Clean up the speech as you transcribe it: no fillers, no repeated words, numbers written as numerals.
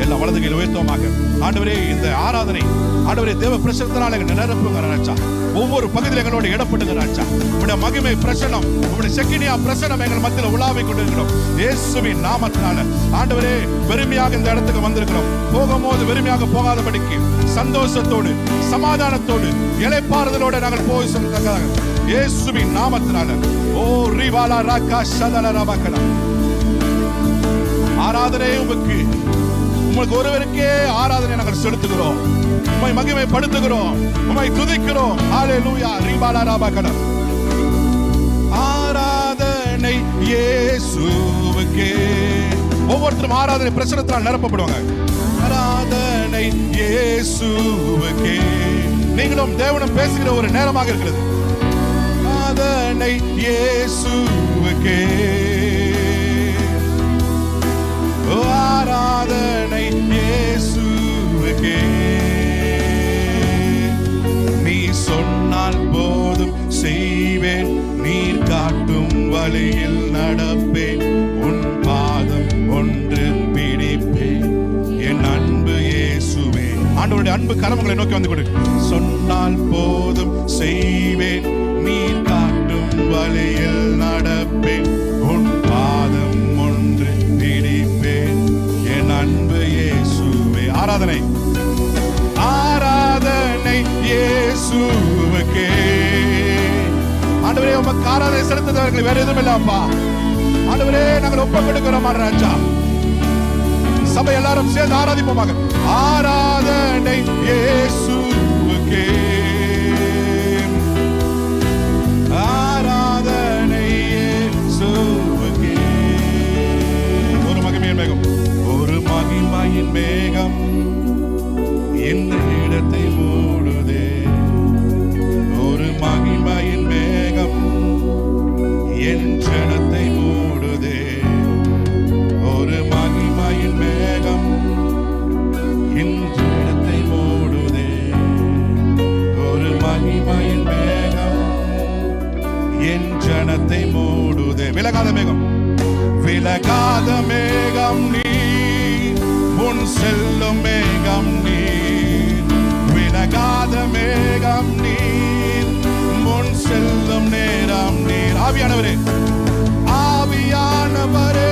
எல்லாம் வலது கையில் உயர்த்துவோமாக. ஆண்டவரே, இந்த ஆராதனை ஆண்டவரே தேவ பிரசன்னத்தினால எங்களை நிரப்புங்க ராஜா. ஒவ்வொரு பகுதியில் எங்களோட இடப்படுங்க ராஜா. உங்களுடைய மகிமை பிரசன்னம், உங்களுடைய செக்கினியா பிரசன்னம் எங்கள் மத்தியில் உலாவிக் கொண்டிருக்கிறோம். இயேசுவின் நாமத்தினால ஆண்டவரே வெறுமையாக இந்த இடத்துக்கு வந்திருக்கிறோம். போகும்போது வெறுமையாக போகாதபடிக்கு சந்தோஷத்தோடு சமாதானத்தோடு இளைப்பாறுதலோடு நாங்கள் போய் சொல்லுங்க இயேசுவின் நாமத்தினால. ஓ ரிவாலா ராகா ஷதல ரபகல. ஆராதனை உங்களுக்கு ஒருவருக்கே ஆராதனை நாங்கள் செலுத்துகிறோம். உம்மை மகிமைப்படுத்துகிறோம், உம்மை துதிக்கிறோம். ஹல்லேலூயா. ரிவாலா ரபகல. ஆராதனை இயேசுவுக்கே. ஒவ்வொருத்தரும் ஆராதனை பிரசன்னத்தால் நிரப்பப்படுவாங்க. ஆராதனை இயேசுவுக்கே. நீங்களும் தேவனும் பேசுகிற ஒரு நேரமாக இருக்கிறது. ஆராதனை இயேசுவுக்கே. ஆராதனை இயேசுவுக்கே. நீ சொன்னால் போதும் செய்வேன், நீர் காட்டும் வழியில் நடப்பேன், உன் பாதம் ஒன்று பிடிப்பேன், என் அன்பு இயேசுவே. ஆண்டவருடைய அன்பு கரங்களை நோக்கி வந்து கொடு. சொன்னால் போதும் செய்வேன், நீர் காட்டும் வழியில் நடப்பேன், உன் பாதம் ஒன்று பிடிப்பேன், என் அன்பு இயேசுவே. ஆராதனை ஆராதனை இயேசுவுக்கே. ஆண்டவரே, உமக்கு ஆராதனை செலுத்துவதற்கு வேற எதுவும் இல்லப்பா. ஆண்டவரே, நாங்கள் ஒப்பு கொடுக்கிறோம் ராஜா. சபை எல்லாரும் சேர்ந்து ஆராதிப்போமாக. ஆராதனை இயேசுவுக்கே. ஆராதனை இயேசுவுக்கே. ஒரு மகிமையின் மேகம், ஒரு மகிமையின் மேகம் இந்த இடத்தை மூடுதே. ஒரு மகிமையின் மேகம் என் ஜனத்தை மூடுதே. ஒரு மகிமையின் மேகம் இந்த இடத்தை மூடுதே. ஒரு மகிமையின் மேகம் என் ஜனத்தை மூடுதே. விலகாத மேகம், விலகாத மேகம் நீ, முன் செல்லும் மேகம் நீ. விலகாத மேகம் நீ, முன் செல்லும் நேரம் நீர். ஆவியானவரே, ஆவியானவரே,